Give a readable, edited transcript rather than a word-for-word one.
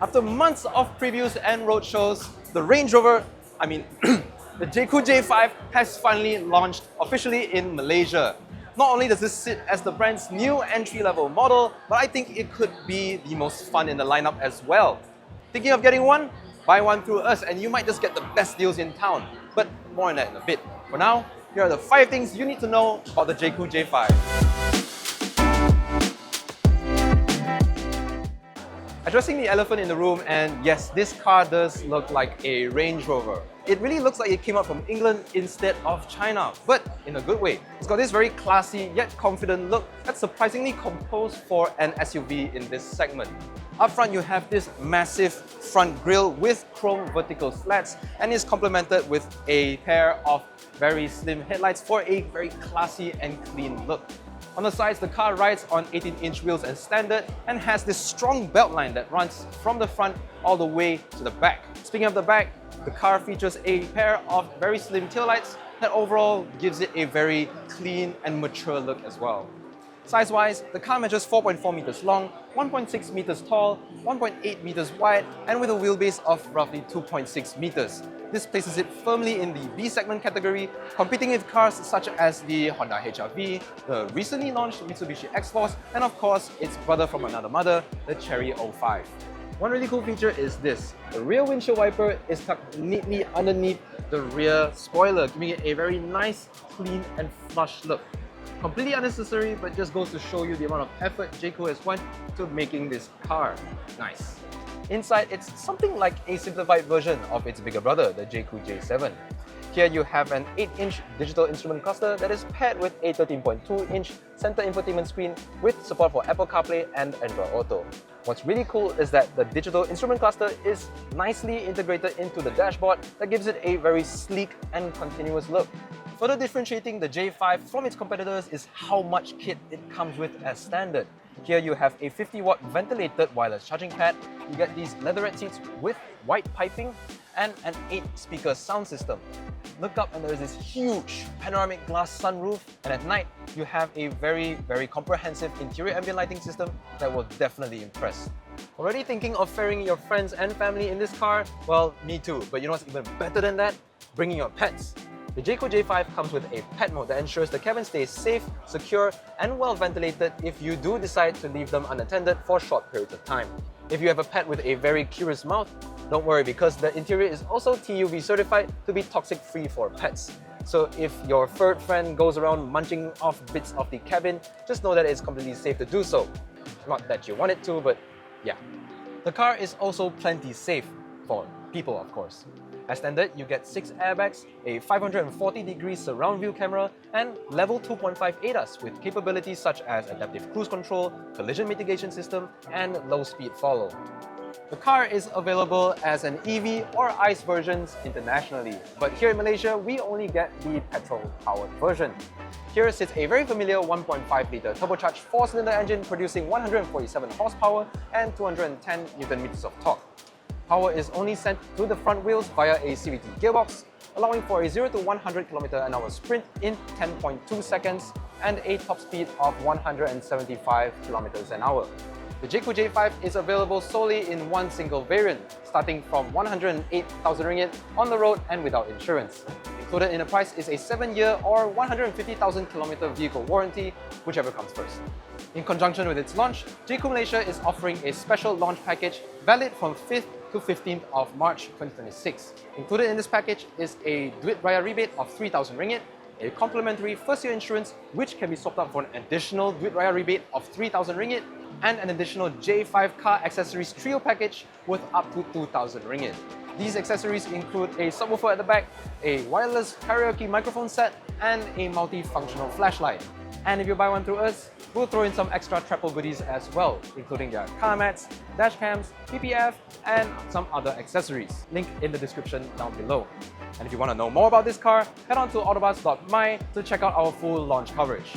After months of previews and roadshows, the Range Rover, the Jaecoo J5 has finally launched officially in Malaysia. Not only does this sit as the brand's new entry-level model, but I think it could be the most fun in the lineup as well. Thinking of getting one? Buy one through us and you might just get the best deals in town. But more on that in a bit. For now, here are the 5 things you need to know about the Jaecoo J5. Addressing the elephant in the room, and yes, this car does look like a Range Rover. It really looks like it came out from England instead of China, but in a good way. It's got this very classy yet confident look that's surprisingly composed for an SUV in this segment. Up front, you have this massive front grille with chrome vertical slats and is complemented with a pair of very slim headlights for a very classy and clean look. On the sides, the car rides on 18-inch wheels as standard and has this strong belt line that runs from the front all the way to the back. Speaking of the back, the car features a pair of very slim taillights that overall gives it a very clean and mature look as well. Size-wise, the car measures 4.4 meters long, 1.6 meters tall, 1.8 meters wide, and with a wheelbase of roughly 2.6 meters. This places it firmly in the B segment category, competing with cars such as the Honda HR-V, the recently launched Mitsubishi X-Force, and of course, its brother from another mother, the Chery 05. One really cool feature is this. The rear windshield wiper is tucked neatly underneath the rear spoiler, giving it a very nice, clean, and flush look. Completely unnecessary, but just goes to show you the amount of effort Jaecoo has went to making this car nice. Inside, it's something like a simplified version of its bigger brother, the Jaecoo J7. Here you have an 8-inch digital instrument cluster that is paired with a 13.2-inch center infotainment screen with support for Apple CarPlay and Android Auto. What's really cool is that the digital instrument cluster is nicely integrated into the dashboard that gives it a very sleek and continuous look. Further differentiating the J5 from its competitors is how much kit it comes with as standard. Here you have a 50-watt ventilated wireless charging pad, you get these leatherette seats with white piping, and an 8-speaker sound system. Look up and there is this huge panoramic glass sunroof, and at night you have a very comprehensive interior ambient lighting system that will definitely impress. Already thinking of ferrying your friends and family in this car? Well, me too, but you know what's even better than that? Bringing your pets. The Jaecoo J5 comes with a pet mode that ensures the cabin stays safe, secure, and well ventilated if you do decide to leave them unattended for short periods of time. If you have a pet with a very curious mouth, don't worry because the interior is also TUV certified to be toxic-free for pets. So if your fur friend goes around munching off bits of the cabin, just know that it's completely safe to do so. Not that you want it to, but yeah. The car is also plenty safe for people, of course. As standard, you get 6 airbags, a 540-degree surround view camera, and level 2.5 ADAS with capabilities such as adaptive cruise control, collision mitigation system, and low-speed follow. The car is available as an EV or ICE versions internationally, but here in Malaysia, we only get the petrol-powered version. Here sits a very familiar 1.5-litre turbocharged 4-cylinder engine producing 147 horsepower and 210 Nm of torque. Power is only sent to the front wheels via a CVT gearbox, allowing for a 0 to 100 km/h sprint in 10.2 seconds and a top speed of 175 km/h. The Jaecoo J5 is available solely in one single variant, starting from 108,000 ringgit on the road and without insurance. Included in the price is a 7-year or 150,000 km vehicle warranty, whichever comes first. In conjunction with its launch, Jaecoo Malaysia is offering a special launch package valid from 5th to 15th of March 2026. Included in this package is a Duit Raya rebate of 3,000 ringgit, a complimentary first-year insurance which can be swapped out for an additional Duit Raya rebate of 3,000 ringgit, and an additional J5 car accessories trio package worth up to 2,000 ringgit. These accessories include a subwoofer at the back, a wireless karaoke microphone set, and a multifunctional flashlight. And if you buy one through us, we'll throw in some extra travel goodies as well, including their car mats, dash cams, PPF, and some other accessories. Link in the description down below. And if you want to know more about this car, head on to AutoBuzz.my to check out our full launch coverage.